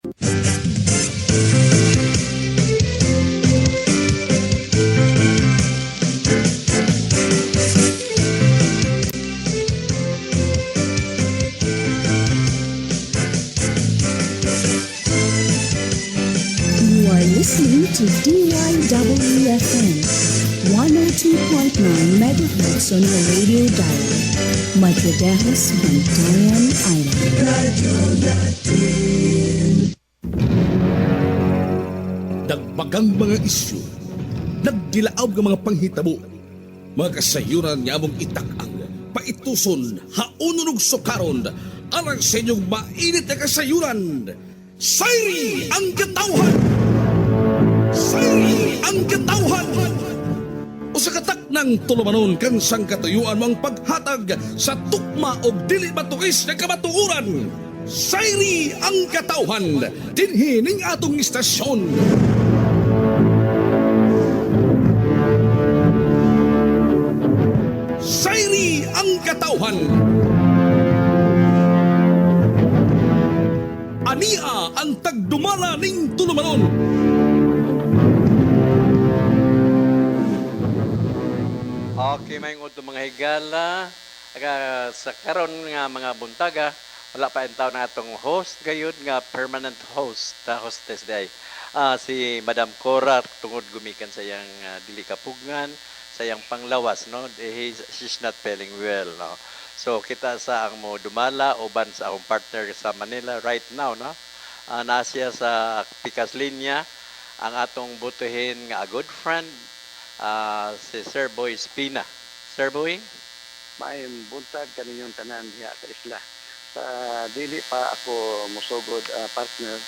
You are listening to DYWFM 102.9 megahertz on your radio dial. Matadehos, Bantayan Island. Dagbagang mga isyu, nagdilaab ng mga panghitabo, mga kasayuran niya mong itakang, paituson, haununog sukaron, alang sa inyong mainit na kasayuran. Sayri ang katawhan! Sayri ang katawhan! O sa katak ng tulumanon kang sang katuyuan mong paghatag sa tukma o dili matuis na kamatuuran. Sayri ang katawhan! Dinhining atong istasyon. Sayri ang katawhan! Ania ang tagdumala ning tulumanon. Okay, may ngudto mga higala. Sa karon nga mga buntaga, wala pa yung tao na atong host gayud nga permanent host, hostess day. Si Madam Cora tungod gumikan sa iyang dili kapugngan, sa iyang panglawas, no? She's not feeling well, no? So kita sa ang mo dumala uban sa akong partner sa Manila right now, no? Nasiya sa Pikas Linya ang atong butuhin nga good friend, si Sir Boy Espina. Sir Boy? May buntag kaninyong tanan diha sa isla. Sa dili pa ako musugod partner,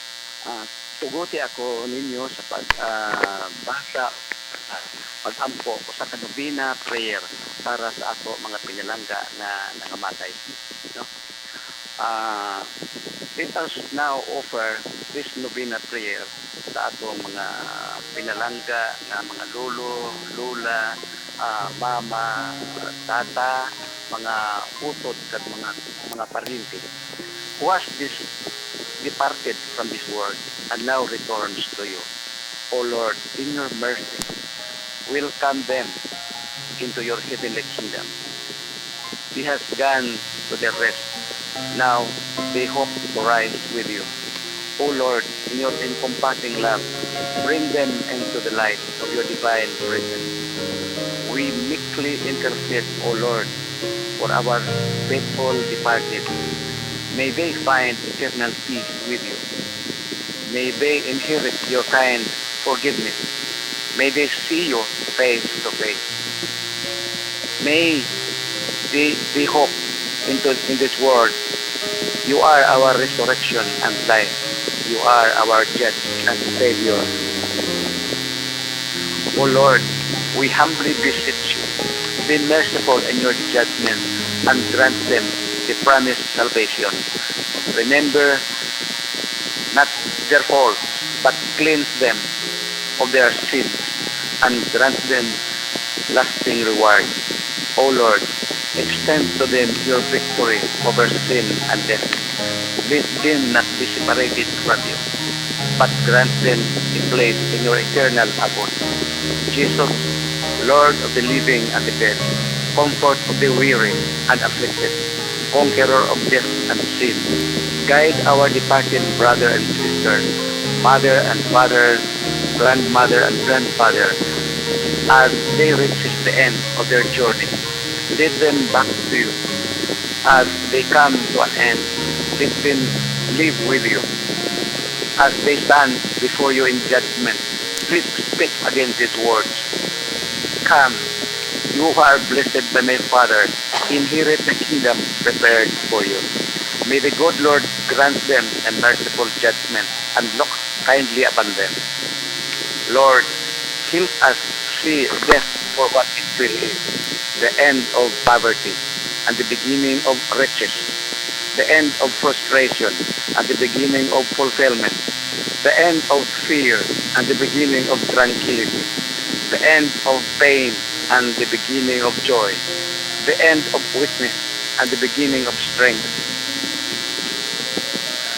tuguti ako ninyo sa pagbasa pag-ampo ko sa kanubina prayer para sa ako mga pinalangga na nangamatay. No? Let us now offer this novena prayer sa atong mga pinalangga na mga lolo, lola, mama, tata, mga utod at mga parinti who has departed from this world and now returns to you. O Lord, in your mercy, welcome them into your heavenly kingdom. He has gone to their rest. Now they hope to rise with you. O Lord, in your encompassing love, bring them into the light of your divine presence. We meekly intercede, O Lord, for our faithful departed. May they find eternal peace with you. May they inherit your kind forgiveness. May they see you face to face. May they hope in this world. You are our resurrection and life. You are our judge and savior. O Lord, we humbly beseech you. Be merciful in your judgment and grant them the promised salvation. Remember not their faults, but cleanse them of their sins and grant them lasting reward. O Lord, extend to them your victory over sin and death. Let them not be separated from you, but grant them a place in your eternal abode. Jesus, Lord of the living and the dead, comfort of the weary and afflicted, conqueror of death and sin, guide our departed brother and sister, mother and father, grandmother and grandfather, as they reach the end of their journey. Lead them back to you. As they come to an end, let them live with you. As they stand before you in judgment, please speak against these words. Come, you who are blessed by my Father, inherit the kingdom prepared for you. May the good Lord grant them a merciful judgment and look kindly upon them. Lord, help us see death for what it really is, the end of poverty and the beginning of riches, the end of frustration and the beginning of fulfillment, the end of fear and the beginning of tranquility, the end of pain and the beginning of joy, the end of weakness and the beginning of strength.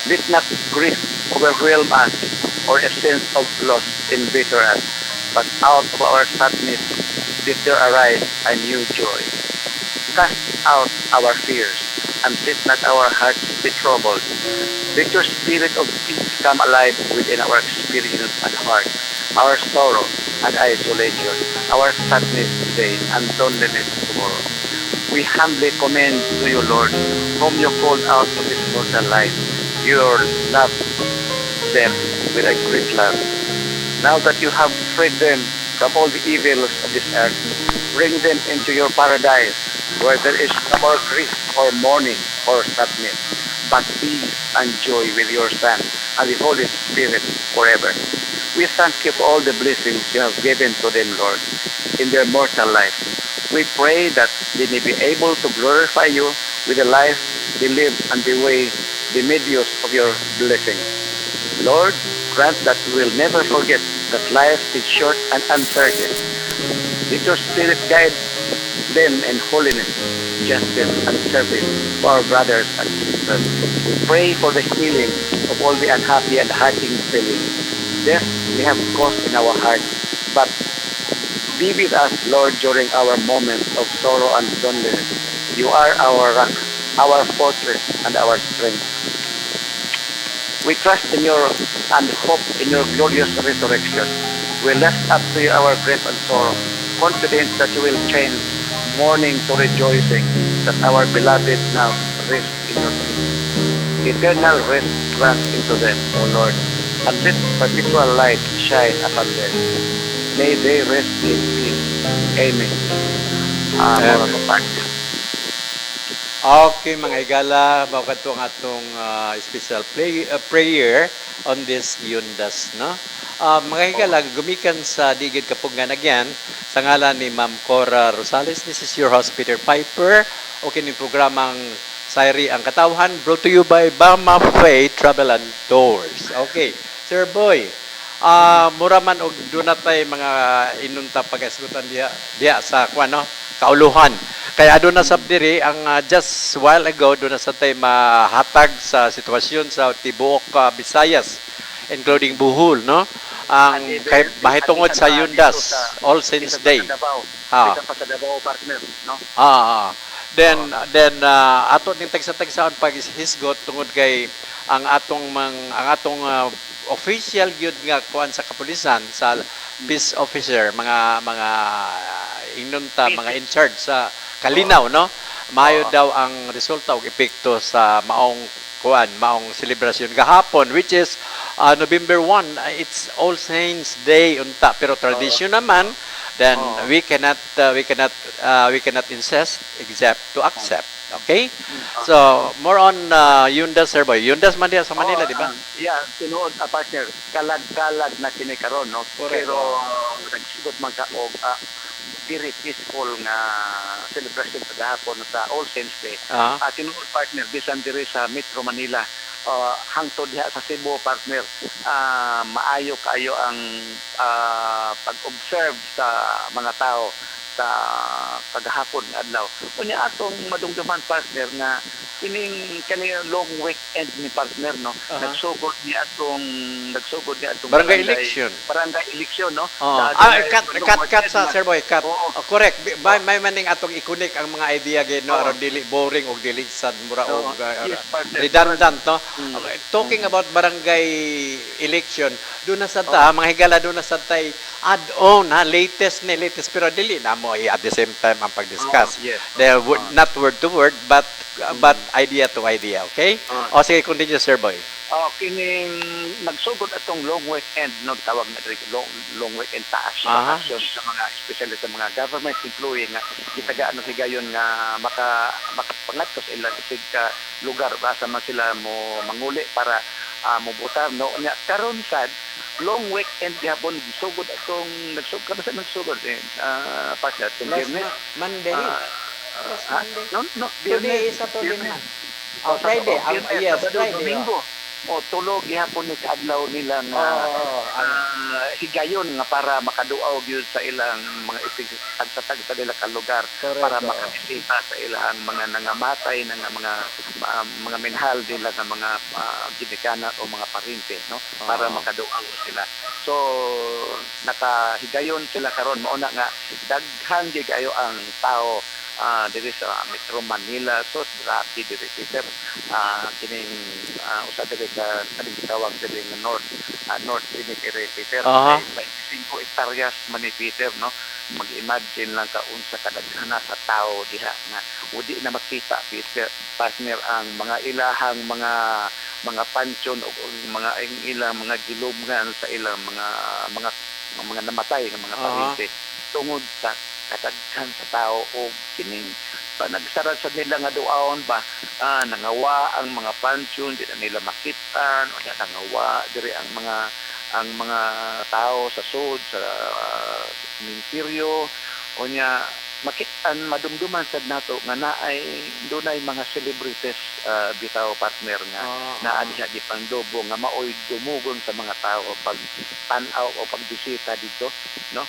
Let not grief overwhelm us, or a sense of loss embitter us, but out of our sadness let there arise a new joy. Cast out our fears, and let not our hearts be troubled. Let your spirit of peace come alive within our experience and heart, our sorrow and isolation, our sadness today and loneliness tomorrow. We humbly commend to you, Lord, whom you called out of this mortal life. Your love them with a great love. Now that you have freed them from all the evils of this earth, bring them into your paradise, where there is no more grief or mourning or sadness, but peace and joy with your Son and the Holy Spirit forever. We thank you for all the blessings you have given to them, Lord, in their mortal life. We pray that they may be able to glorify you with the life they live and the medios of your blessings. Lord, grant that we will never forget that life is short and uncertain. Let your Spirit guide them in holiness, justice, and service to our brothers and sisters. We pray for the healing of all the unhappy and hurting feelings. Death we have caused in our hearts, but be with us, Lord, during our moments of sorrow and loneliness. You are our rock, our fortress, and our strength. We trust in your and hope in your glorious resurrection. We lift up to you our grief and sorrow, confident that you will change mourning to rejoicing, that our beloved now rest in your peace. Eternal rest grant into them, O Lord, and let perpetual light shine upon them. May they rest in peace. Amen. Amen. Okay, mga igala, bawat ito ang atong special prayer on this Yundas, no? Mga igala, gumikan sa Digid Kapungan again, sa ngalan ni Ma'am Cora Rosales. This is your host, Peter Piper. Okay, ni programang Sayri ang Katawhan, brought to you by Bama Faith Travel and Tours. Okay, Sir Boy, mura man og dunatay mga inunta pag-asgutan diya sa kuano, kauluhan. Kaya doon na sa diri ang just while ago doon na sa tay mahatag sa sitwasyon sa tibuok Visayas including Bohol, no? Ang kay mahitungod sa Yundas All Saints Day. Kita pa sa Davao, partner, no? Then ato ning tagsa-tagsaon pag hisgot tungod kay ang atong official gyud nga kuan sa kapulisan sa peace officer mga inunta mga in charge sa Kalinaw, no? Mayo daw ang resulta og epekto sa maong selebrasyon gahapon, which is November 1. It's All Saints Day unta, pero tradition naman, then we cannot insist except to accept. Okay? So, more on Yundas, Sir Boy. Yundas man diya sa Manila, di ba? Yeah, tinuod, partner, kalag-kalag na kini karon, no? Correct. Pero nagsigot man ka og very peaceful nga celebration kagahapon sa All Saints Day. Tinuod, partner, bisan diri sa Metro Manila, hangtod diha sa Cebu, partner, maayo kayo ang pag-observe sa mga tao sa kagahapon nga adlaw. Unya atong madungduman, partner, nga kining long weekend ni partner, no? Nagsugod niya atong barangay election, no? Cut sa Sir Boy, cut. Correct. May maning atong ikunik ang mga idea gid, no, aron dili boring og dili sad mura og redundant, no? Okay. Talking about barangay election, doon na sa mga higala doon na sa tay add-on, latest pero dili na mo at the same time ang pag-discuss. Not word to word, but idea to idea, okay? Sige, continue, Sir Boy. Kining nagsugod atong long weekend, no, tawag na long weekend taas action sa mga especially sa mga government employee nga gitagaan ng higayon nga makapangadto sa ilang isig ka lugar basta man sila mo manguli para mobutar, no? Nya karon sad long weekend gihapon nagsugod partner tong Monday. No, Today is Saturday naman. Friday. Yes, Friday. o tulog gihapon ni kaadlaw nila nga higayon nga para makaduaw gyud sa ilang mga tag sa nila ka lugar para makabisita sa ilang mga nangamatay nga mga minhal nila nga mga ginikanan o mga parente, no, para makaduaw sila. So nakahigayon sila karon, mao na nga daghan gyud kayo ang tao diri sa Metro Manila. So grabe diri Peter, kining usa diri ka kaning gitawag diri nga North Cemetery Peter, ay 25 hektaryas man ni Peter, no. Mag-imagine lang ka unsa kadaghana sa tao diha nga udi na makita Peter partner ang mga ilahang mga pansyon o mga ilang mga gilubngan sa ilang mga namatay nga mga parente tungod sa kataghan sa tao o kining panagsarad sa nila nga duaon ba nangawa ang mga pansyon di na nila makitan o nangawa diri ang mga tao sa sud sa sementeryo o nya makitan madumduman sad nato nga naay dunay mga celebrities bitaw partner nga naa diha di pangdobo nga maoy dumugon sa mga tao pag tan-aw o pagbisita dito, no,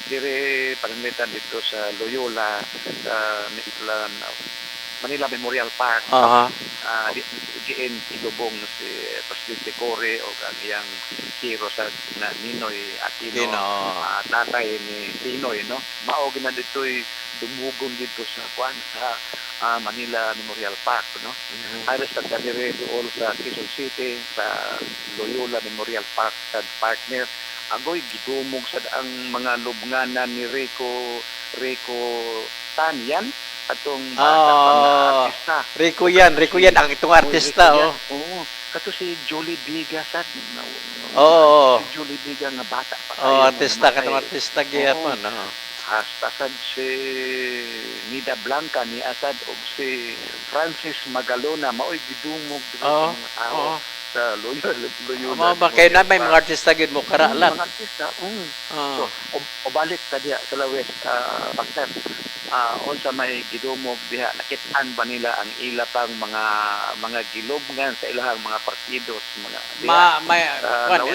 dire pananglitan dito sa Loyola sa Manila Memorial Park. Diin ilubong si Presidente Cory o ang iyang hero sa Ninoy Aquino, tatay ni Pinoy, no, mao gina dito'y dumugon dito sa Manila Memorial Park, no. Halos sa dire dool sa Quezon City sa Loyola Memorial Park sa partner agoy gidumog sad ang mga lubnganan ni Rico Tanian atong artista. Rico yan ang itong artista. Oo. Kato si Jolie Biga sad. Si Jolie Biga nga bata pa. Artista katong artista gyapon. Hasta sad si Nida Blanca ni asad og si Francis Magalona maoy gidumog sa mga tao sa Loyola. Kaya na may mga artista gyud mo karalan. Mga artista. So balik ta diha sa Lawes Pastor. Unsa may gidumog diha nakit-an ba nila ang ila pang mga gilubngan sa ilahang mga partidos mga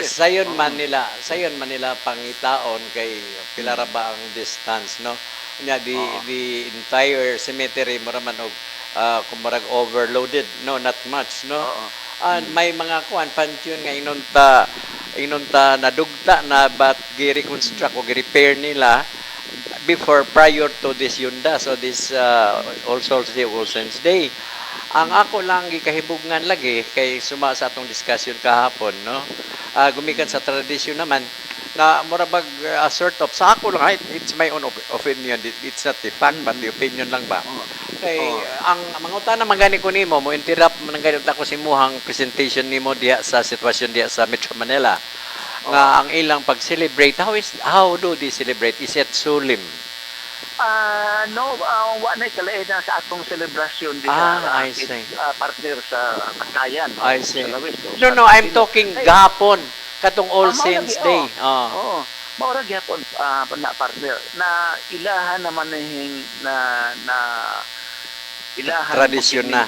sayon man nila pangitaon kay pila ra ba ang distance, no, nya the entire cemetery maraman og kumurag overloaded, no, not much, no. And may mga pansyon nga inunta nadugta na but gi-reconstruct o gi-repair nila prior to this Yunda, so this All Souls Day, All Saints Day. Ang ako lang gikahibugnan lagi kay suma sa atong discussion kahapon, no, gumikan sa tradisyon naman na murabag sort of sa ako lang, it's my own opinion, it's not the fact but the opinion lang ba. Kay ang mga utan naman gani ko nimo mo interrupt man ganit ako si muhang presentation nimo diha sa sitwasyon diha sa Metro Manila nga ang ilang pag-celebrate, how do they celebrate? Is it solemn? No, wa na kalain na sa atong celebration diha partner sa Kasayan. I see. No, I'm talking gahapon katong All Saints Day. Maura gyapon na partner na ilahan naman na ilahan tradisyon na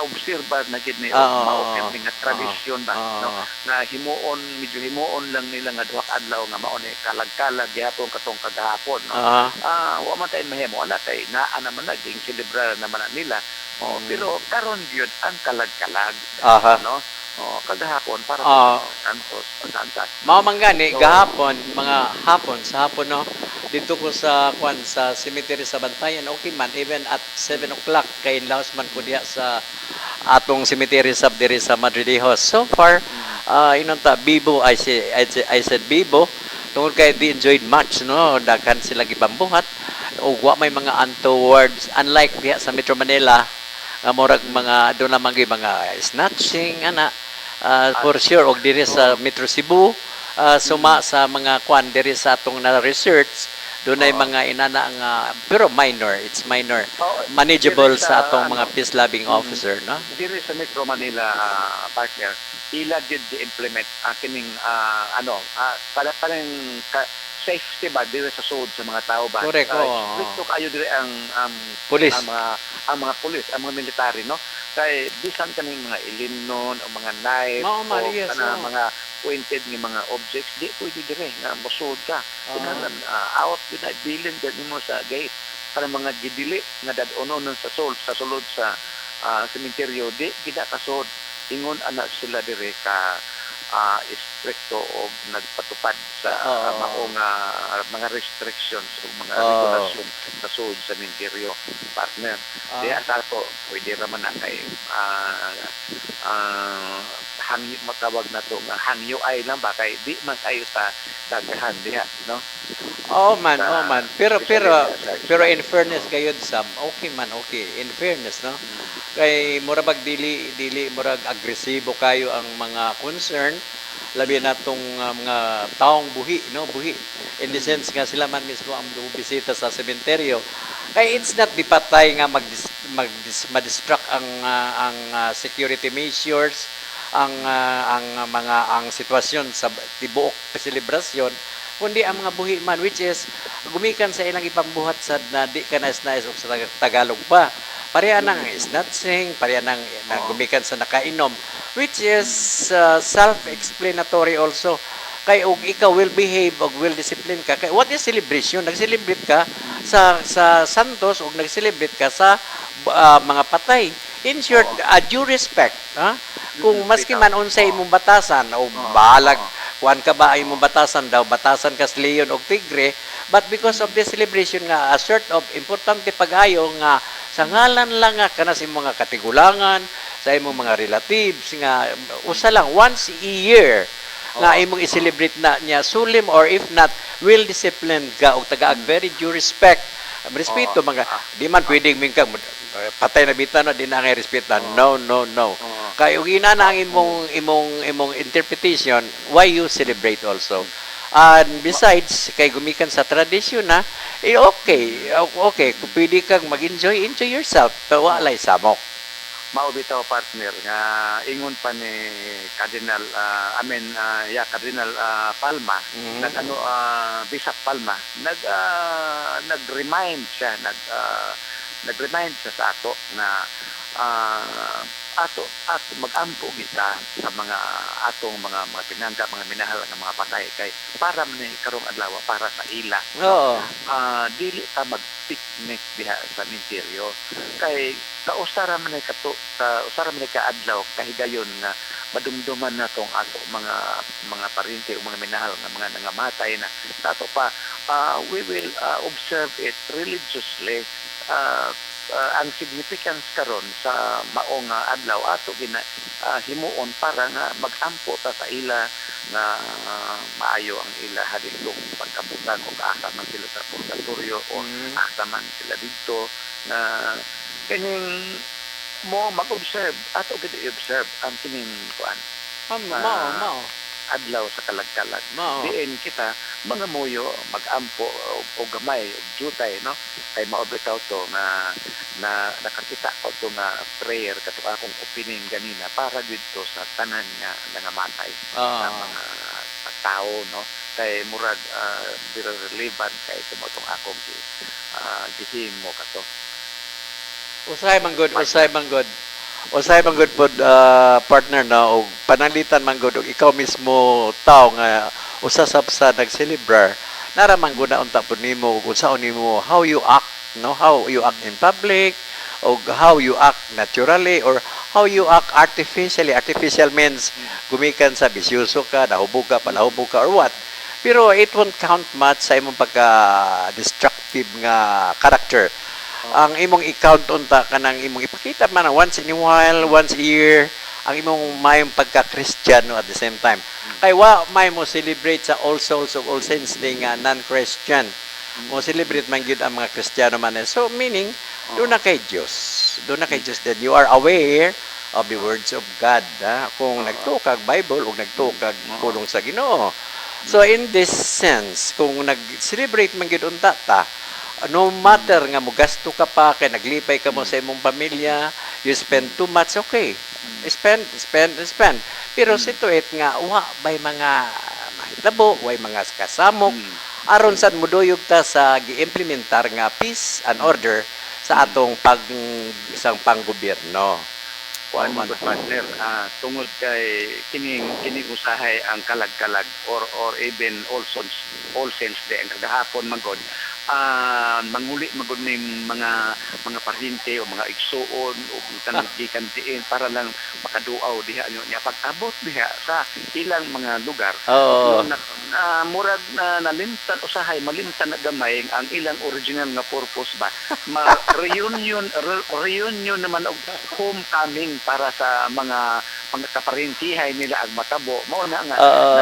obserba na gid ni mao nga tradisyon ba, no, na medyo himuon lang nila nga duha ka adlaw nga mao ni kalag-kalag gyapon katong kagahapon, no. Wa man tay mahimo ana kay naa naman naging celebrar naman nila, pero karon gyud ang kalag-kalag, no. Kagahapon para Santos Santa. Mao man gani gahapon mga sa hapon, no. Dito ko sa cemetery sa Bantayan, okay man even at 7 o'clock kay inlaos man ko diha sa atong cemetery sab diri sa Madridejos. So far inunta Bibo, I said Bibo tungod kay di enjoyed much, no, daghan sila gibambuhat ug wa may mga untowards unlike diha sa Metro Manila nga murag mga do na mga snatching for sure og diri sa Metro Cebu suma sa mga diri sa atong na research Doon ay mga inana nga pero minor, it's minor. Manageable Dire sa atong ano, mga peace-loving officer, no? Diri sa Metro Manila, partner, ila did implement kining para safety ba dire sa sud sa mga tao ba. Correct, oo. Stricto kayo dire ang Police. ang mga pulis, ang mga military, no? Kay bisan kaning mga ilimnon o mga knife Oo, man, yes, oo. mga pointed nga mga objects, di pwede dire nga mosud ka. Oo. Kinahanglan out gyud na bilin gyud nimo sa gate para mga gidili nga dad-onon sa sulod sa sementeryo di gida kasod ingon ana sila dire ka stricto o nagpatupad sa maong mga restrictions o mga regulasyon sa sud sa sementeryo, partner. Diya sa to pwede ra man na kay hangyo matawag na to nga hangyo ay lang ba kay di man kayo ta daghan diha, no? Oh man. Pero in fairness kayod Sam, okay man, okay. In fairness, no? Kay murag dili murag agresibo kayo ang mga concern labi na tong mga taong buhi, no? Buhi. In the sense nga sila man mismo ang bumibisita sa sementeryo. Kay it's not di patay nga ma-distract ang security measures, ang sitwasyon sa tibuok selebrasyon, kundi ang mga buhi man, which is gumikan sa ilang ipambuhat sa na di ka nais og sa Tagalog pa. Pareha nang snatching, pareha nang gumikan sa nakainom, which is self-explanatory also. Kay og ikaw will behave og will discipline ka. Kay what is celebration? Nag-celebrate ka sa santos og nag-celebrate ka sa mga patay. In short, due respect, ha? Kung maski man unsay imong batasan o balag kuan ka ba ay imong batasan daw, batasan kas leon og tigre, but because of this celebration nga a sort of importante pagayo nga sa ngalan lang nga kana sa imong mga katigulangan, sa imong mga relatives nga usa lang once a year nga imong i-celebrate na niya sulim, or if not will discipline ka og tagaag very due respect. Respeto mga di man pwedeng mingkag patay na bita na di na ngay respetan. No. Kay ug ina na ang imong interpretation why you celebrate also. And besides kay gumikan sa tradisyon na okay kung pwede kang mag-enjoy yourself pero walay samok. Mao bitaw, partner, nga ingon pa ni Cardinal Cardinal Palma, Bishop Palma, nag-remind siya sa ato na ato magampo kita sa mga atong mga pinangga, mga minahal nga mga patay kay para man karong adlaw para sa ila. Oo. Dili ta mag-picnic diha sa interior kay usara man ka adlaw kahigayon nga madumduman na tong ato mga parinte o mga minahal nga mga nangamatay na ato pa we will observe it religiously. Ang significance karon sa maong adlaw ato himuon para nga magampo ta sa ila na maayo ang ila hadlong pagkabutan o asa man sila sa purgatorio o asa man sila dito na kaning mo mag-observe ato gid i-observe ang kining kuan Mao. adlaw sa kalagkalag. Diin kita mga muyo magampo o gamay og jutay, no? Kay maobitaw to na nakakita ko to nga prayer kato akong opening ganina para dito sa tanan nga nangamatay sa mga tao, no? Kay murag relevant kay tumotong akong gihimo kato. Usay man good pod partner na og pananglitan man good og ikaw mismo tao nga usa sa nag-celebrar nara man gud na unta pod nimo ug unsaon nimo how you act, no, how you act in public or how you act naturally or how you act artificially. Artificial means gumikan sa bisyoso ka, nahubog ka, palahubog ka or what, pero it won't count much sa imong pagka destructive nga character. Ang imong i-count unta kanang imong ipakita man once in a while, once a year, ang imong mayong pagka-Christian, no, at the same time. Kay may mo celebrate sa All Souls of All Saints Day nga non-Christian. Mo celebrate man gyud ang mga Kristiyano man. So meaning doon na kay Dios. Doon na kay Dios that you are aware of the words of God. Kung nagtukag Bible o nagtukag pulong sa Ginoo. So in this sense, kung nag-celebrate man gyud unta ta, no matter nga mo gasto ka pa kay naglipay ka mo sa imong pamilya, you spend too much, okay. Spend. Pero situate nga wa bay mga mahitabo, way mga kasamok aron sad muduyog ta sa giimplementar nga peace and order sa atong isang panggobyerno. Kuan man partner, tungod kay kining usahay ang kalag-kalag or even all sense de ang kagahapon magod manguli magod ni mga paryente o mga igsuon o tanang gikan diin para lang makaduaw diha niya pag-abot diha sa ilang mga lugar. Murag nalimtan usahay malimtan na gamay ang ilang original nga purpose ba reunion naman og homecoming para sa mga kaparentihay nila ang matabo mao na nga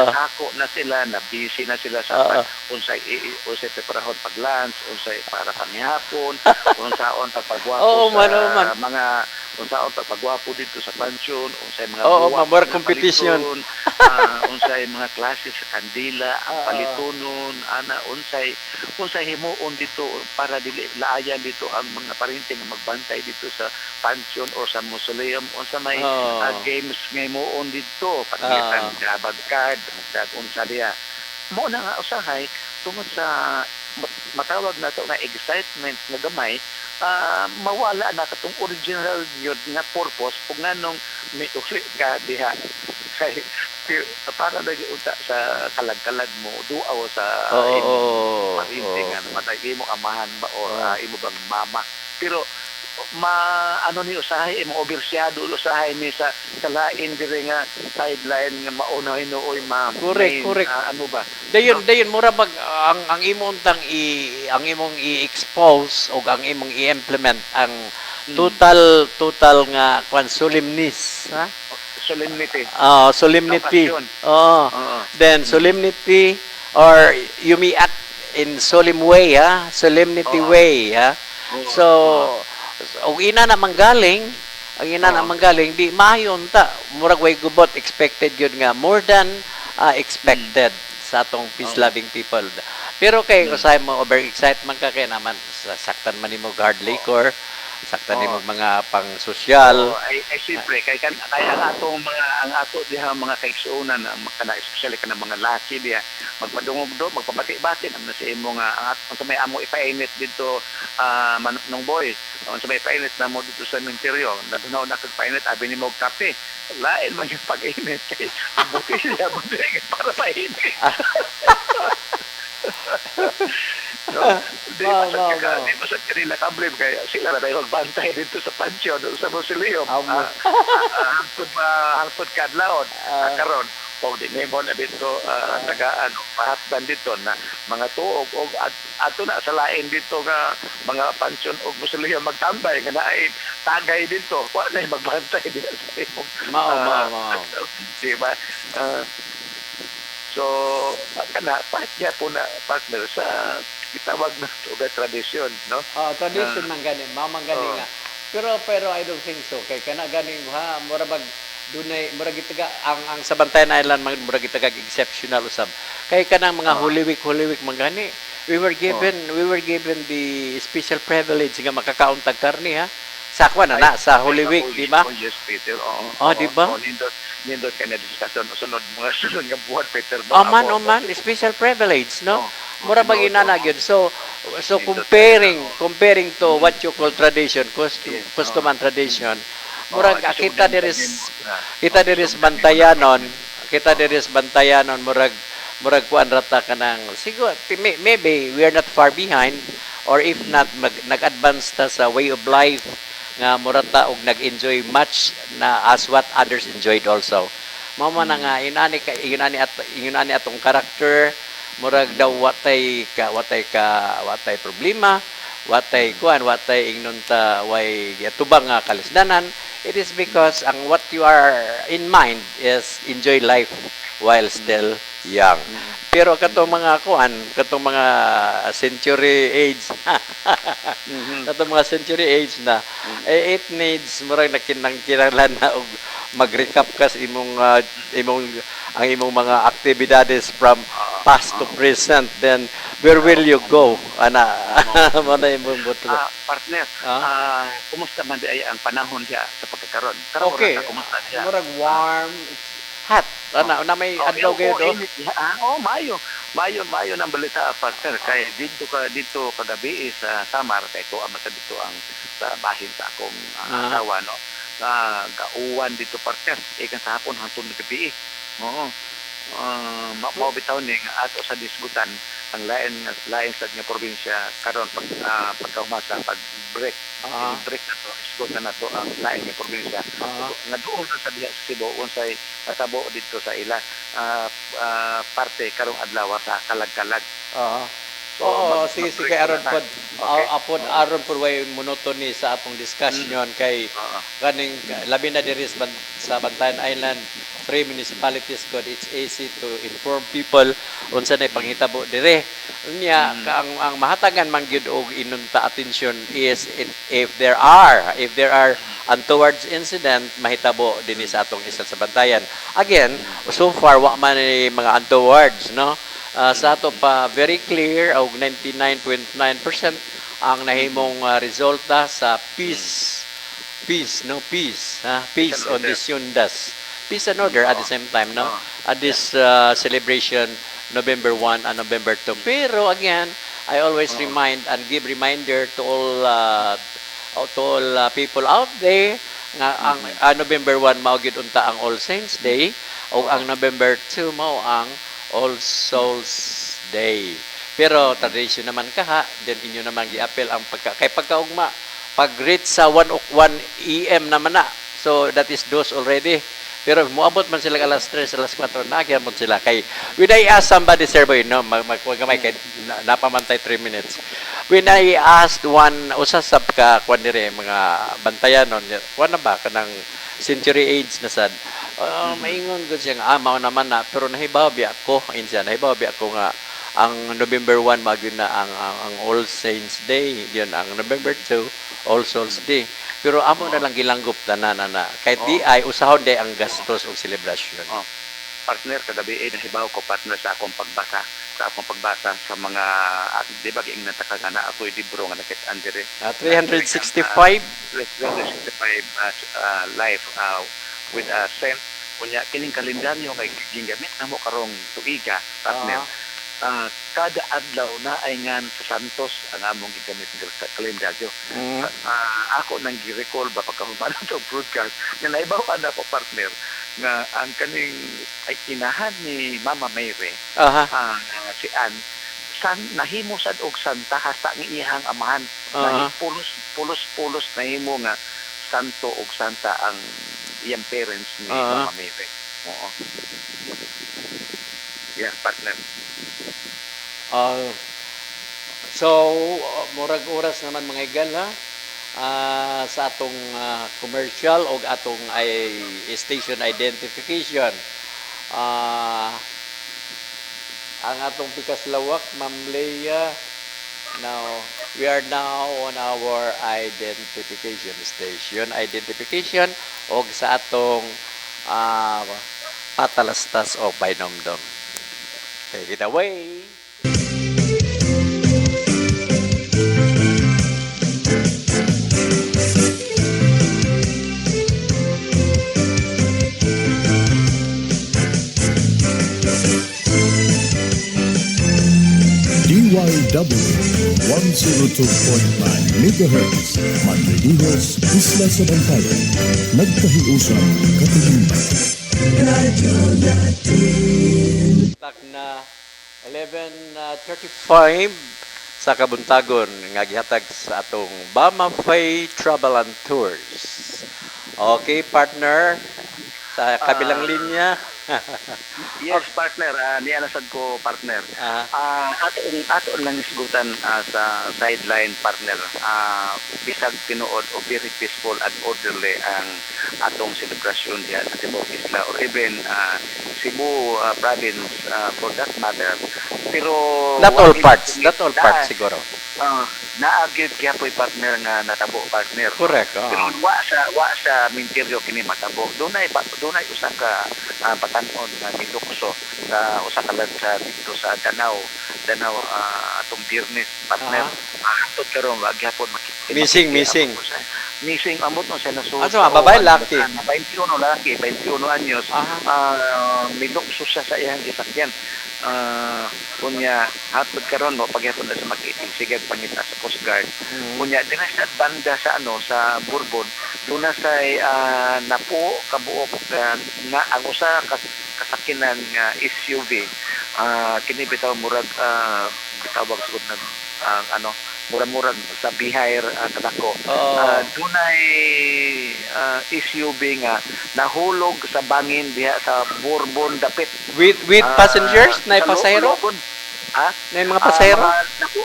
nakako na sila na busy na sila sa unsay preparahon pag lunch unsay para panghapon unsaon pagpagwapo sa mga unsaon pagpagwapo dito sa pansyon unsay mga more competition unsay mga klase sa kandila ang palitunon ana unsay himuon dito para dili laayan dito ang mga parente nga magbantay dito sa pansyon or sa mausoleum unsa may games nga himuon dito pagitan grabag card unsa diya mo na nga usahay tungod sa matawag na to na excitement nga gamay mawala na katong original yun nga purpose kung nganong may ufri ka diha kay para lagi unta sa kalag-kalag mo duaw sa parinte nga matay imo amahan ba or imo bang mama pero ano ni usahay mo oversyado usahay ni sa lain dire nga sideline nga maunay nooy correct ano ba dayon mura mag ang imong ang imong i-expose o ang imong i-implement ang total nga solemnis ha solemnity then solemnity or you may act in solemn way solemnity way so og ina na manggaling di maayon ta murag way gubot expected yun nga more than expected sa atong peace loving people pero kay usahay mo overexcite man ka kay naman saktan man nimo guard liquor saktan nimo mga pang social ay siyempre kay ang atong ang ato diha mga kaigsuonan kana especially kana mga laki diha magpadungog do magpabati-bati naman sa imo nga ang ato may amo ipainit dito nung boy unsa may painit na mo dito sa interior nadunaw na kag painit abi nimo kape lain man yung pag-init kay butilya para painit Di masad kanila kablib kaya sila na tayo magbantay dito sa pansyon sa mausoleum hangtod kadlawon karon o di mo na dito tagaan pahatdan dito na mga tuog o ato na sa lain dito nga mga pansyon o mausoleum magtambay nga naay tagay dito wa na magbantay dito sa imong di ba so kana patya po na partner sa itawag na ito tradisyon no tradition man gani mamang gani nga pero I don't think so kay kana gani murag dunay murag itaga ang sa Bantayan Island murag itaga exceptional usab kay kanang mga Holy Week man gani we were given the special privilege nga makakauntag karne sakwa na sa Holy Week di ba yes Peter di ba nindot ka na diskusyon sunod nga buwan Peter man special privilege no mura bang inanag yun so comparing to what you call tradition custom and tradition murag kita diris bantayanon murag kuan rata kanang siguro maybe we are not far behind or if not nag-advance ta sa way of life nga murata og nag-enjoy much na as what others enjoyed also mao man nga inani atong character murag daw watay problema watay ingnon ta way tubang nga kalisdanan it is because ang what you are in mind is enjoy life while still young. Pero katong mga kuan, katong mga century age, katong mga century age na, it needs murag kinahanglan na og mag-recap ka sa imong ang imong mga aktibidades from past to present, then where will you go? Ana, mo na imong buto. Partner, kumusta man di ay ang panahon diya sa pagkakaroon? Okay, Kumusta diya? murag warm, it's hot. Ana, na may adlaw gayud oh. Mayo ng balita, partner. Kaya dito kagabi sa Samar, kaya ito ang dito ang sa bahin sa akong asawa, no? Gauwan dito, partner. Ikan sa hapon hangtod ng gabi. Oo. Mao bitaw ning ato sa disgutan ang lain sa nga probinsya karon pagkaumasa pag-break break na to isgutan na to ang lain nga probinsya nga doon sa diha sa Cebu unsay natabo dito sa ila parte karong adlaw sa kalag-kalag. Oo, sige aron pod. Apod aron pod way monotony sa atong discussion kay kaning labi na diri sa Bantayan Island, 3 municipalities god, it's easy to inform people unsa nay panghitabo dire. Unya ang mahatagan man gyud og inunta attention is if there are untowards incident mahitabo dinhi sa atong isla sa Bantayan. Again, so far wa man ni mga untowards, no? Sa ato pa very clear og 99.9% ang nahimong resulta sa peace on this Yundas. Peace and order at the same time, no? At this celebration November 1 and November 2. Pero again, I always remind and give reminder to all people out there nga ang November 1 mao gyud unta ang All Saints Day o ang November 2 mao ang All Souls Day. Pero tradition naman kaha, then inyo naman gi-appeal ang pagkaugma. Pag-reach sa 1 AM naman na. So that is those already. Pero muabot man sila alas 3, alas 4 na gyapon sila kay when I ask somebody sir boy no magkamay kay napamantay 3 minutes. When I asked usa sab ka kwan dire mga bantayanon, kuan na ba kanang century age na sad. Maingon gud siya nga mao naman na pero nahibaw biya ako nga ang November 1 magyud na ang All Saints Day, yun ang November 2 All Souls Day. Pero amo na lang gilanggop tanan na kahit di ay usahon day ang gastos og selebrasyon. Partner kagabi nahibaw ko partner sa akong pagbasa sa mga di ba giing nataka na ako libro nga nakit-an dire 365 life with a saint kunya kining kalendaryo kay gingamit namo karong tuiga partner. Kada adlaw na ay ngan sa Santos ang among gigamit sa kalendaryo. Ako nang gi-recall ba pagkahuman to broadcast nga naibaw ana ko partner nga ang kaning ay inahan ni Mama Mayre si Ann nahimo sad og santa hasta ng iyang amahan pulos nahimo nga santo og santa ang iyang parents ni Mama Mayre. Yeah, partner. So, murag oras naman mga igala sa atong commercial o atong station identification. Ang atong pikas lawak, Ma'am Leia, now, we are now on our identification station. Identification o sa atong patalastas o Bainomdom. Take it away! DYW 102.9 MHz Manrelinos, Isla sa Bantayan. Nagkahiusan katuliman. Tak na 11:35 sa Kabuntagon nga gihatag sa atong Bama Fay Travel and Tours. Okay, partner, sa kabilang linya. Yes, partner. Niya nasad ko, partner. Ato lang isgutan sa sideline, partner. Bisag tinuod o very peaceful and orderly ang atong selebrasyon diya sa Timog Isla or even Cebu province for that matter. Pero Not all parts siguro. Naagid kaya po'y partner nga natabo, partner. Correct. Pero wa sa minteryo kini matabo. Dunay usa ka patanon nga nilukso sa usa ka lansa dito sa Danau atong Biyernes, partner. Hangtod karon wa gyapon Missing. Missing amot no siya nasuso. Ano babae laki? 21 laki, 21 anyos. Nilukso siya sa iyang gisakyan. Kunya hatod karon mo pagyapon na sa magsigag pangita sa Coast Guard. Kunya dinha sa banda sa sa Bourbon duna say napo kabuok nga ang usa kasakinan nga SUV kini bitaw murag bitawag sugod na murag sa Bihayr kadako. Dunay SUV nga nahulog sa bangin diha sa Bourbon dapit. With passengers na pasahero? Na mga pasahero?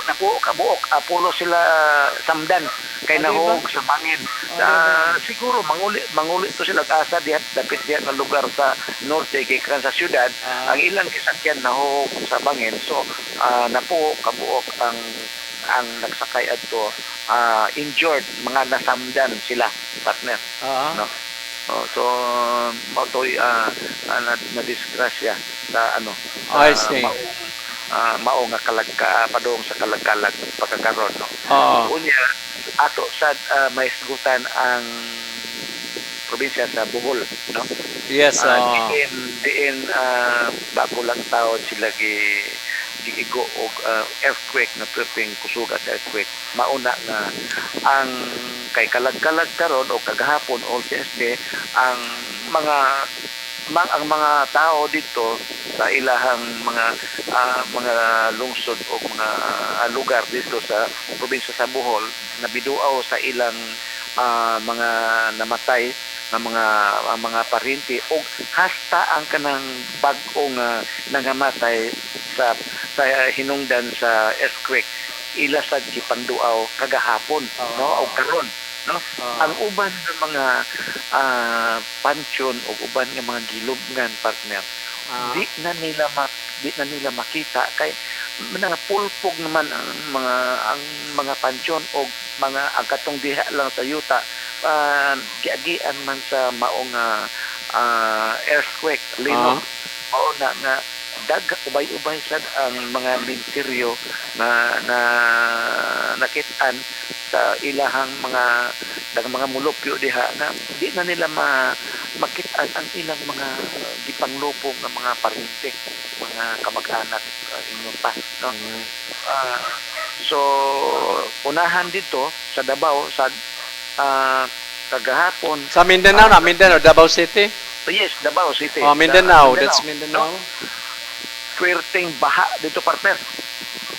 Napo kabuok pulo sila samdan kay nahulog sa bangin. Siguro manguli to sila asa diha dapit diha nga lugar sa norte kay kan sa syudad. Ang ilang kisakyan nahulog sa bangin. So napo kabuok ang nagsakay adto injured, mga nasamdan sila, partner. No? So mautoy na disgrasya sa I see. Mao nga padung sa kalagkalag pagkakaron, no. Unya ato sad maisgutan ang probinsya sa Bohol, no. Yes. Diin bago lang taon sila gigigo og earthquake na perting kusuga sa earthquake. Mauna nga ang kay kalag-kalag karon o kagahapon all Wednesday ang mga tao dito sa ilahang mga lungsod o mga lugar dito sa probinsya sa Bohol nabiduaw sa ilang mga namatay nga mga parinti o hasta ang kanang bag-ong nangamatay sa hinungdan sa earthquake ila sad gipanduaw kagahapon, no, o karon, no. Ang uban ng mga pansyon o uban ng mga gilubngan, partner, di na nila makita kay mga pulpog naman ang mga pansyon o mga agatong diha lang sa yuta giagian man sa maong earthquake linog. Mao nga ubay-ubay sad ang mga minteryo na nakitaan sa ilahang mga mulupyo diha na di na nila makitaan ang ilang mga gipanglupong nga mga parinti, mga kamag-anak inyong pas, no. So unahan dito sa Davao sa kagahapon Sa Mindanao Davao City? yes, Davao City. Mindanao. That's Mindanao. Puwerteng baha dito, partner.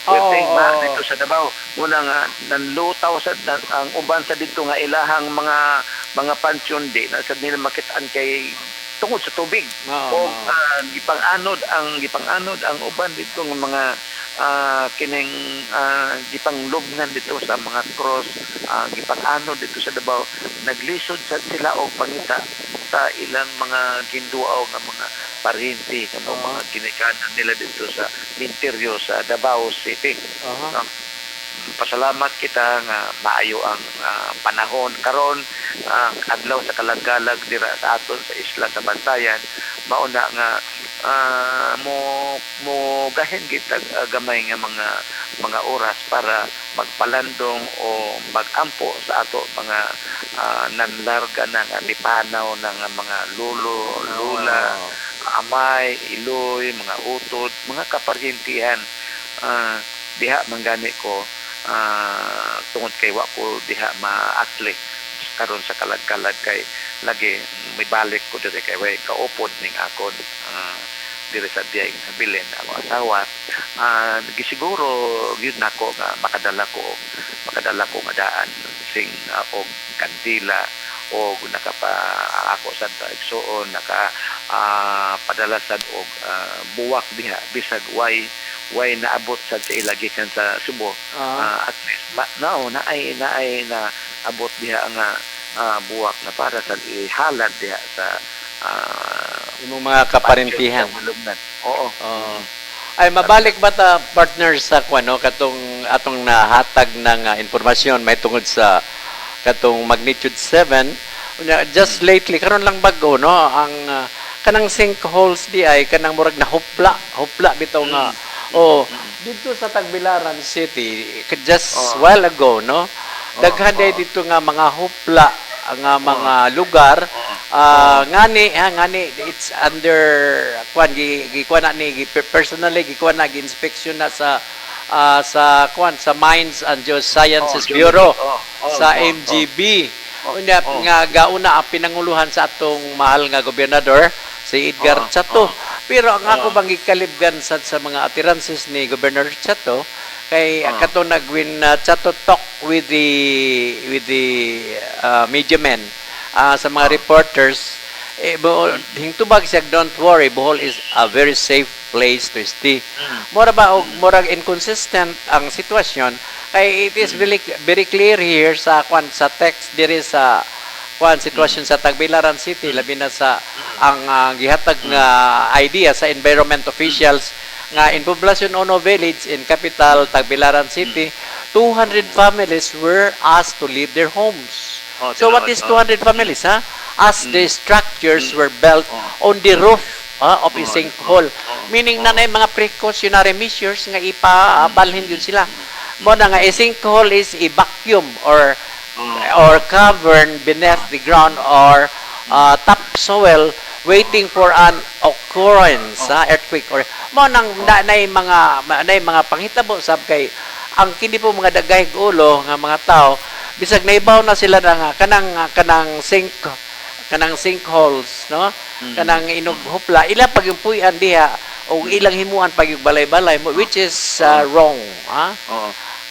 Puwerteng baha dito sa Davao. Muna nga nanlutaw ang uban sa dito nga ilahang mga pansyon di na sa nila makitaan kay tungod sa tubig. Gipang-anod ang uban dito ng mga kining gipanglubngan dito sa mga cross, gipang-anod dito sa Davao. Naglisod sila og pangita sa ilang mga ginduaw nga mga parinti nga mga ginikanan nila dito sa interior sa Davao City. No? Pasalamat kita nga maayo ang panahon karon adlaw sa kalagalag dira sa aton sa isla sa Bantayan. Mauna nga mo gahin kita gamay nga mga oras para magpalandong o magampo sa ato mga nanlarga ng lipanaw ng mga lula, amay, iloy, mga utod, mga kaparyentihan. Diha manggani ko tungod kay wa ko diha maatli karon sa kalag-kalag kay lagi may balik ko diri kay way kaupod ning akon diri sa diay bilin ang asawa. Gisiguro gyud nako nga makadala ko nga daan sing og kandila o nakapa ako sad igsuon padala sad og buwak diha bisag way naabot sad sa ilagi kan sa Subo. At least na abot diha nga buwak na para sa ihalad diha sa Imong mga kaparintihan. Oo. Ay mabalik ba ta partner sa kuno katong atong nahatag ng impormasyon may tungod sa katong magnitude 7 just lately karon lang bago no ang kanang sinkholes di ay kanang murag na hupla bitaw nga dito sa Tagbilaran City just while ago no daghan day dito nga mga hupla nga mga lugar ngani it's under kwan gikuan na ni personally gikuan na gi-inspection na sa sa Mines and Geosciences Bureau sa MGB. Unya nga gauna ang pinanguluhan sa atong mahal nga gobernador si Edgar Chato. Pero ang ako bang gikalibgan sa mga utterances ni Governor Chato kay kato nagwin Chato talk with the media men sa mga reporters hingtubag siya don't worry Bohol is a very safe place to stay. Mura ba murag inconsistent ang sitwasyon kay it is really very clear here sa sa text diri sa sitwasyon sa Tagbilaran City labi na sa ang gihatag nga idea sa environment officials nga in Poblacion Ono Village in capital Tagbilaran City 200 families were asked to leave their homes. So what is 200 families as the structures were built on the roof of a sinkhole. Meaning na mga precautionary measures nga ipabalhin yun sila. Mo na nga a sinkhole is a vacuum or cavern beneath the ground or topsoil waiting for an occurrence earthquake or mo nang nay mga panghitabo sab kay ang kini po mga dagayg ulo nga mga tao bisag naibaw na sila nga kanang sinkholes no kanang inughupla ila pagyumpuyan diha o ilang himuan pagyugbalay-balay which is wrong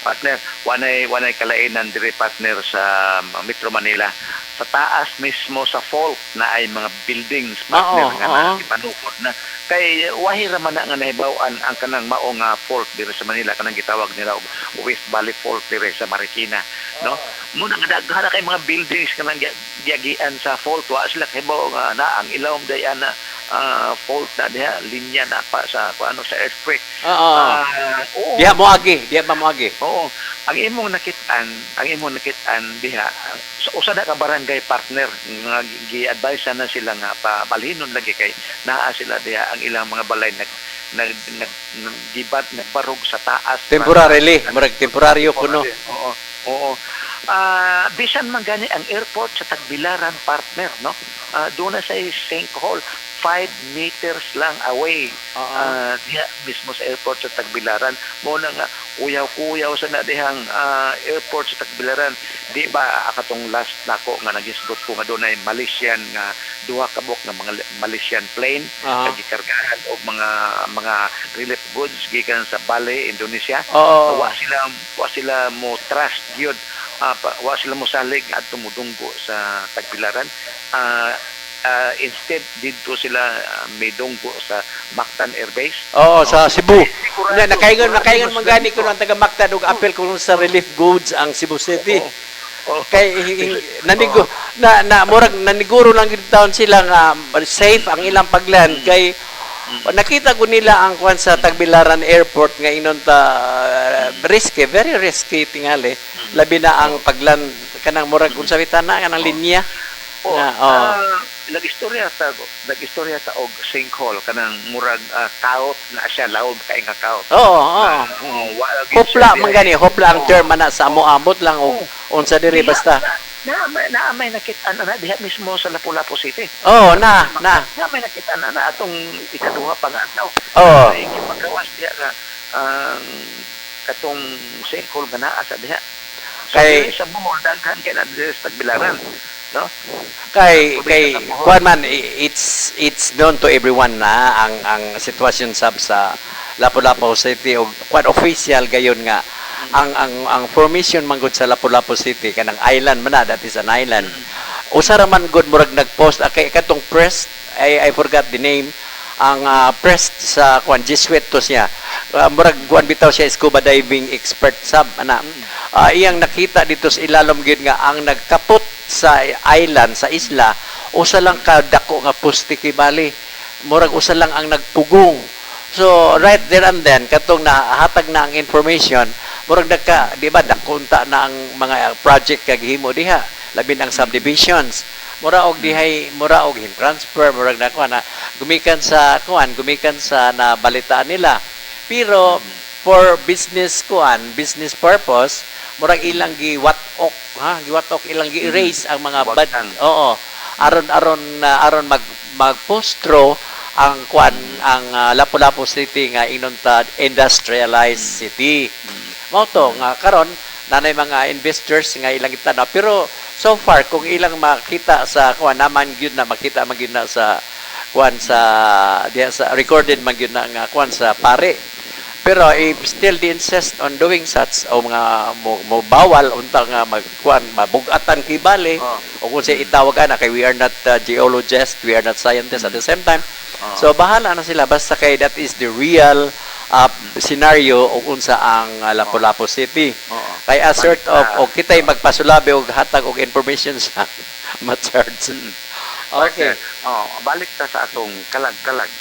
partner wanay kalainan diri partner sa Metro Manila sa taas mismo sa fault na ay mga buildings partner nga ipanukod na kay wahi ra man nga nahibaw-an ang kanang mao nga fault diri sa Manila kanang gitawag nila og West Valley Fault diri sa Marikina no mo nang daghan kay mga buildings kanang giagian sa fault wa sila hibaw nga na ang ilawom day ana fault na diha linya na pa sa sa earthquake diha mo agi oo ang imong nakitaan diha sa usa na ka barangay partner nga gi-advise na sila nga pabalhinon lagi kay naa sila diha ang ilang mga balay nagbarog sa taas temporarily murag temporaryo kuno oo bisan man gani ang airport sa Tagbilaran partner no doon na sa sinkhole 5 meters lang away diha mismo sa airport sa Tagbilaran mo na nga uyaw-kuyaw sa na dihang airport sa Tagbilaran di ba akatong last nako nga nagisgot ko nga dunay Malaysian nga duha ka buk nga mga Malaysian plane nga gikargahan og mga relief goods gikan sa Bali, Indonesia wa sila mo trust gyud wa sila mo salig at tumudunggo sa Tagbilaran instead dito sila may dunggo sa Mactan Air Base sa Cebu nakaingon man gani kuno ang taga Mactan og apel kuno sa relief goods ang Cebu City kay murag naniguro lang gid taon sila nga safe ang ilang paglan kay nakita ko nila ang kwan sa Tagbilaran Airport nga inon ta risky very risky tingali labi na ang paglan kanang murag unsa bitana kanang linya nag-istorya ta og sinkhole kanang murag kaot na siya laob kay nga kaot hopla man gani hopla ang term ana sa amo-amot lang og unsa diri basta may nakita na diha mismo sa Lapu-Lapu City na may nakita na atong ikaduha pa nga adlaw gipagawas diha nga katong sinkhole nga naa sa diha kay sa Bohol daghan kay na sa Tagbilaran no kay kuan man it's known to everyone na ang sitwasyon sa Lapu-Lapu City og kuan official gayon nga ang formation man gud sa Lapu-Lapu City kanang island man na that is an island usa ra man gud murag nag-post kay katong press, I forgot the name, ang press sa kuan Jesuit to siya. Murag kuan bitaw siya scuba diving expert sab ana. Iyang nakita dito sa ilalom gyud nga ang nagkapot sa island, sa isla, usa lang ka dako nga pusti kay bali. Murag usa lang ang nagpugong. So right there and then katong nahatag na ang information, murag di ba nakunta na ang mga project kag himo diha, labi ang subdivisions. Mura og dihay, mura og transfer, murag na kuan na gumikan sa nabalitaan nila. Pero for business business purpose, murag ilang giwatok, giwatok ilang gi-erase ang mga bad. Oo. Aron magpostro ang Lapu-Lapu City nga inunta industrialized city. Mao to nga karon nanay mga investors nga ilang itanaw, pero so far kung ilang makita sa naman gyud na makita man gyud na sa diya sa recorded man gyud na nga sa pare. Pero if still they insist on doing such o mga mo bawal unta nga mabugatan kay bale o kung siya itawag na kay we are not geologists, we are not scientists at the same time. So bahala na sila basta kay that is the real scenario o unsa ang Lapu-Lapu City. Kay assert of kitay magpasulabi og hatag og information sa ma-charge. Okay. Balik ta sa atong kalag-kalag.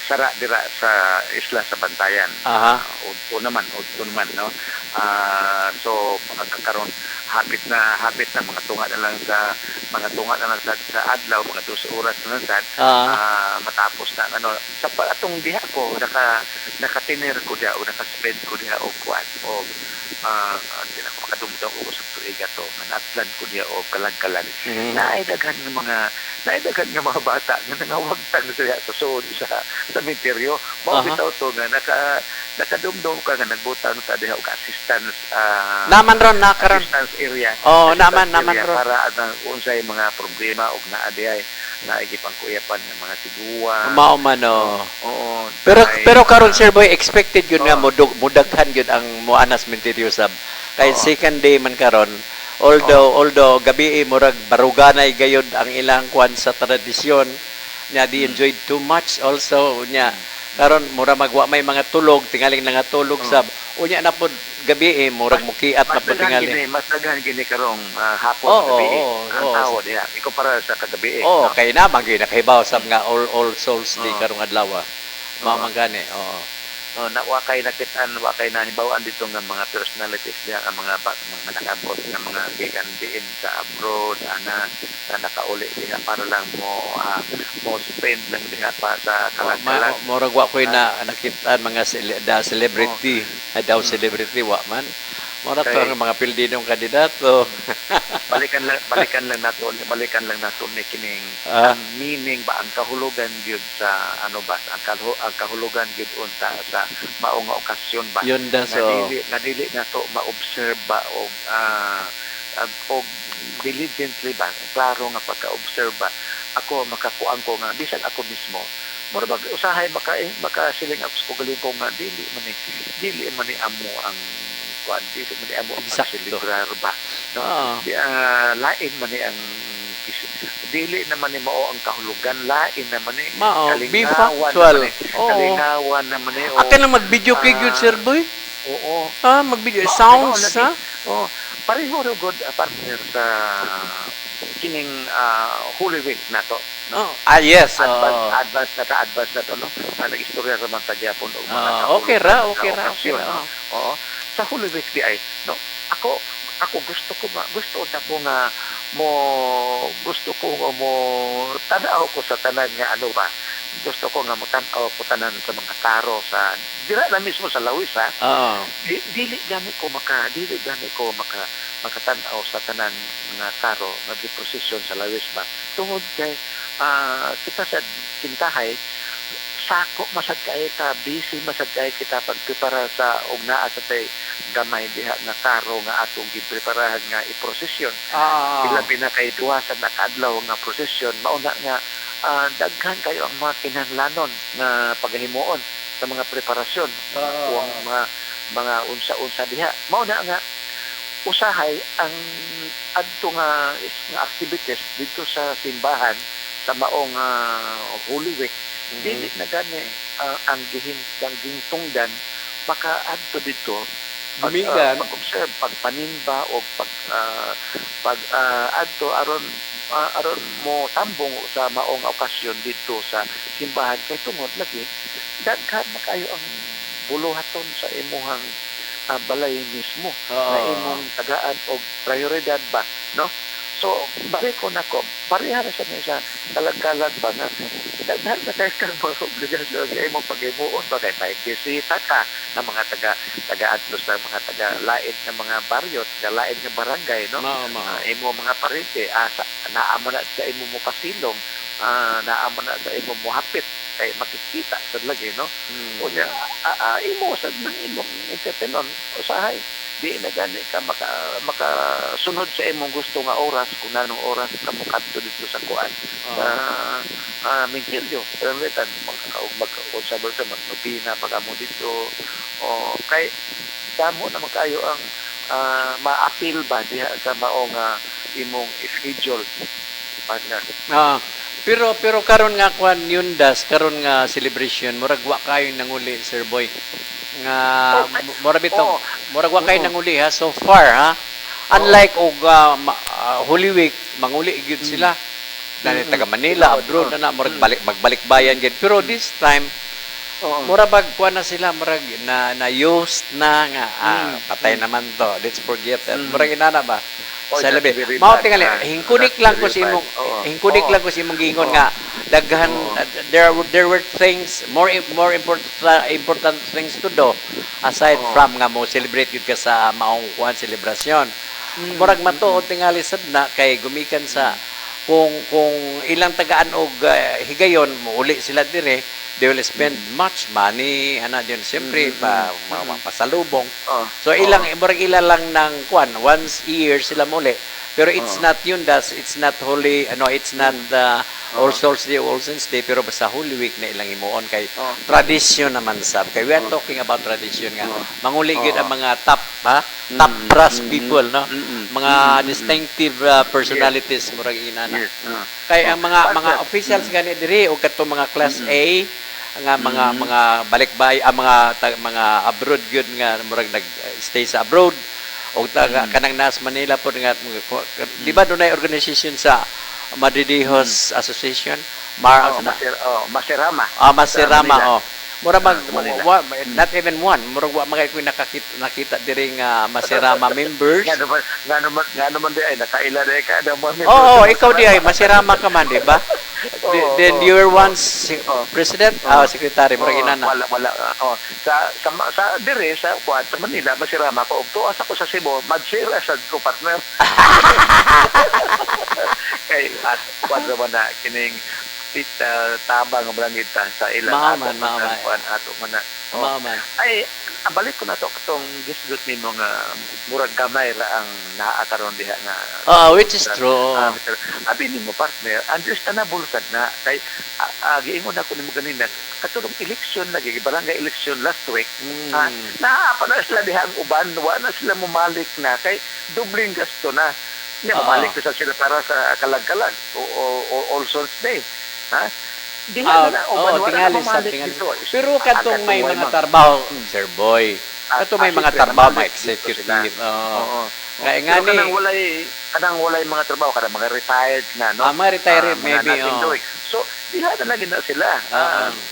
Sara dira sa isla sa Bantayan. Udto naman no. So karon hapit na mga tunga na lang sa adlaw, mga 2 oras na lang matapos na sa atong diha ko nakatiner ko diha o naka-spread ko diha og kuan o hindi na ko makadumdum ko sa tuiga to natlan ko diha og kalag-kalag. Naidaghan nga mga bata nga nangawagtang siya sa sud sa cemetery. Mao bitaw to nga nakadumdum ka nga nagbutang ta diha og assistance naman ron nakaron assistance area. Naman ron para unsay mga problema og naa diay naigipangkuyapan ng mga tigua. Mao man Oo. Pero karon Sir Boy expected yun nga mudaghan yun ang muanas cemetery sab. Kay second day man karon. Although gabi murag baruganay gayud ang ilang sa tradisyon nya di enjoyed too much also nya karon mura magwa may mga tulog tingaling nga tulog sab unya na pod gabi murag mukiat na pod tingali mas daghan gini karong hapon gabi ang tao diha ikumpara sa kagabi kay na magi nakahibaw sab nga all souls day karong adlaw mao man gani wakay nahibawaan dito nga mga personalities diha ang mga nakabot nga mga gikan diin sa abroad na nakauli diha para lang mo spend lang diha pa sa kalag-kalag. Murag wa koy na nakita mga celebrity celebrity wa man mura to ang mga pildinong kandidato. balikan lang nato ni kining ang meaning ba ang kahulugan gyud sa ang kahulugan gyud unta sa mao nga okasyon ba yun da so dili nato ma-observe ba og diligently ba klaro nga pagka-observe ba ako makakuan ko nga bisan ako mismo mura bag usahay maka siling ako sa galing ko nga dili man ni amo ang kuan dili man ni amo ang celebrar ba no lain man ni ang dili naman ni mao ang kahulugan lain naman ni kalingawan naman ni akin lang mag-video kay gyud Sir Boy mag-video sounds pareho ro good partner sa kining Holy Week nato yes advance na to no nag-istorya ra man ta gyapon og mga okay ra sa Holy Week di ay no ako gusto ko nga gusto ko mo tanaw ko sa tanan nga gusto ko nga mutanaw ko tanan sa mga karo sa dira na mismo sa Lawis dili gani ko makatanaw sa tanan nga karo naggi-prosesyon sa Lawis ba tungod kay kita sa kintahay sako masad kay ka busy masad kay kita pagprepara sa og naa sa tay gamay diha nga karo nga atong gipreparahan nga i-prosesyon ilabi na kay duha sa nakadlaw nga prosesyon mauna nga daghan kayo ang mga kinahanglanon nga paghimuon sa mga preparasyon ang mga unsa-unsa diha mauna nga usahay ang adto nga activities dito sa simbahan sa maong Holy Week, dili na gani ang gintungdan makaadto dito Gumikan. pag-observe, pagpanimba o pag adto aron mo tambong sa maong okasyon dito sa simbahan kay tungod lagi daghan makayo ang buluhaton sa imuhang balay mismo na imong tagaan og prioridad ba, no? So, balik ko nako, pareha na sa mesa, kalag-kalag ba na, daghan na kayo kang mga obligasyon sa imong pag-imuon ba, kay may bisita ka ng mga taga-atlos na mga taga-laid na mga baryo, taga-laid na barangay, no? Imo mga parente, naamo na sa imo mo pasilong, naamo na sa imo mo hapit, kay makikita sa lagi, no? O niya, imo sa ng imong entertainon, usahay, di na gani ka makasunod sa imong gusto nga oras kung anong oras ka mo kadto dito sa kuan mintilyo pero letan mag-consabor ka magpina pag mo dito o kay damo na magkayo ang ma-appeal ba diha sa maong imong schedule partner. Pero karon nga kuan yundas karon nga celebration murag wa kayo nanguli Sir Boy nga murag wa kayo nanguli ha so far ha unlike og Holy Week manguli gyud sila dali taga Manila abroad na murag magbalik bayan gyud pero this time murag kuan na sila murag na used na nga patay naman to let's forget that murag inana ba sa labi mao tingali hingkunik lang ko si imong gingon nga daghan there were things more important things to do aside from nga mo celebrate gyud ka sa maong kuan celebration murag matuod tingali sad na kay gumikan sa kung ilang tagaan og higayon muuli sila dire they will spend much money ana diyon siyempre pasalubong so ilang murag ila lang ng kuan once a year sila muli pero it's not yun it's not holy it's not All Souls Day, All Saints Day, pero basta Holy Week na ilang imuon kay tradisyon naman sab. Kay we are talking about tradition nga. Manguli gyud ang mga top brass people, no? Mga distinctive personalities murag inana. Kay ang mga officials gani diri o kadto mga class A nga mga balikbay mga abroad gyud nga murag nag-stay sa abroad o kanang nas Manila po nga di ba dunay organization sa Madridihos Association Masirama mura not even one mura wa magay ko nakita diri nga Masirama members nga naman di ay nakaila di ka naman ikaw di ay Masirama ka man di ba then you were once president secretary mura inana wala sa dire sa kuan sa Manila Masirama ko og tuas ako sa Cebu madsira sad ko partner kay at kuan naman na kining tabang balangita sa ilang kuan ato man ay balik ko na to katong gisgot nimo nga murag gamay ra ang naakaron diha nga which is true abi nimo partner understandable sad na kay giingon ako nimo kanina katulong election lagi barangay election last week naapa na sila diha ang uban wa na sila mumalik na kay dubling gasto na mumalik na sila para sa kalag-kalag o All Souls Day tingali. Pero katong may mga trabaho, Sir Boy. Katong may mga trabaho, mga executive. Kaya nga ni kanang walay mga trabaho kanang mga retired na no. Mga retired maybe. So diha na lagi na sila.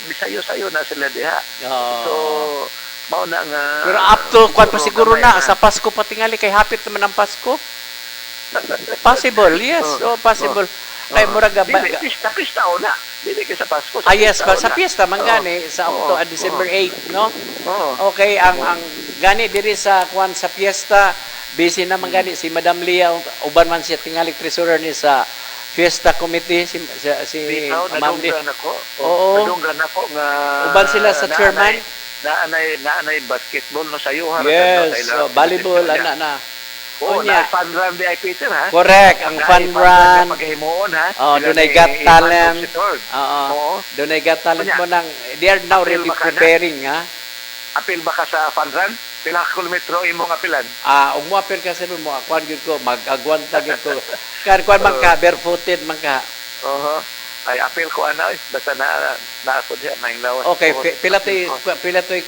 Bisayo-sayo na sila diha. So mao na nga pero up to kwan pa siguro na sa Pasko pa tingali kay hapit naman ang Pasko. Possible, yes. Possible. Kay murag pista na. Dili kay sa Pasko. Yes, sa piyesta man gani sa December 8, no? Okay, ang gani diri sa kwan sa piyesta busy na man gani si Madam Lia uban man siya tingali treasurer ni sa Fiesta Committee si Amandi. Nadunggan ako nga uban sila sa chairman. Naanay basketball no sayuhan. Yes, volleyball na. Fun run di ay Peter ha. Correct, ang fun run. Paghimuon ha. Dunay got talent. Dunay got talent mo nang they are now really preparing ha. Apil ba ka sa fun run? Pila ka kilometro imo nga pilan? Umwapir ka sa mo, kuan gyud ko, mag-agwanta gyud ko. Kuan man ka, barefooted man ka. Oho. Ay apil ko ana basta na ako diha maing lawas. Okay, pila to'y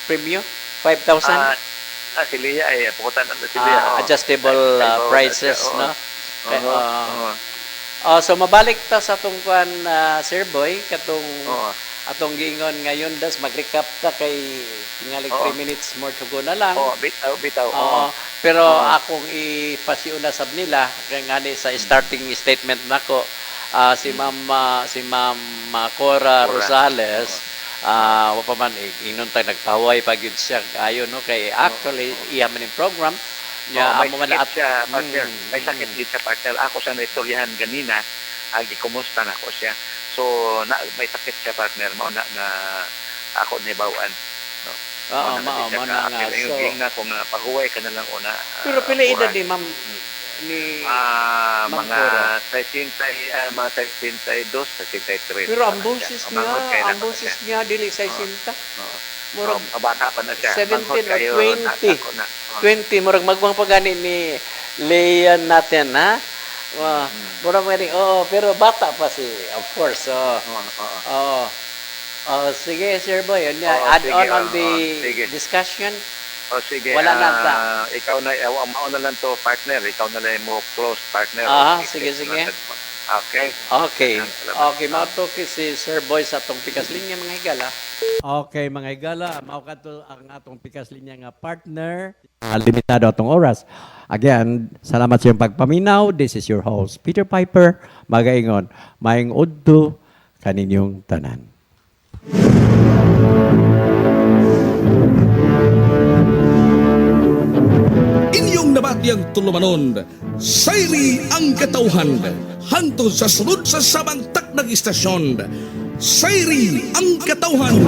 premium? 5,000? Si Lia ay pukutan ang si Lia. Adjustable prices, no? Okay, so mabalik ta sa atong kuan, Sir Boy, katong atong giingon ngayon das mag-recap ta kay tingali 3 minutes more to go na lang. Bitaw. Pero akong ipasiuna sab nila kay ngani sa starting statement nako, si Ma'am Cora Rosales, wa pa man ingnon tag nagpaway pa gyud siya ayo, no, kay actually iya man yung program niya may amo man sakit siya, partner. May sakit din siya, partner. Ako sa naistoryahan ganina, kumusta na ko siya. So, may sakit siya, partner mo, na ako nibawan. No? Oo, mao na nga. So, yung na kung pahuway ka na lang una. pero pila edad ni Ma'am ni Ma'am Cora? Mga 62, 63. Pero ang boses niya dili sa 60. Murag bata pa na siya. 17 Manghod or kayo, 20. ako na. 20, murag magwang pagani ni Leia natin, ha? Murag mga pero bata pa si, of course. Sige, Sir Boy, add on the discussion. Sige. Wala na ta. Ikaw na, mauna lang to, partner. Ikaw na lang mo close partner. Sige. Okay. Okay, mauto si Sir Boy sa atong pikas linya, mga higala. Okay, mga higala, mao kadto ang atong pikas linya nga partner. Limitado atong oras. Again, salamat sa iyong pagpaminaw. This is your host, Peter Piper. Magaingon, maing udto kaninyong tanan. Inyong nabatyang tulumanon, Sayri ang katauhan, hantod sa sunod sa samang taknag istasyon, Sayri ang katauhan.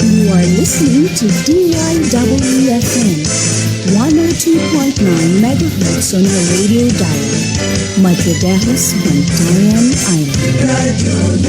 You are listening to DIWFM 102.9 megahertz on your radio dial. Matadehos, Bantayan Island.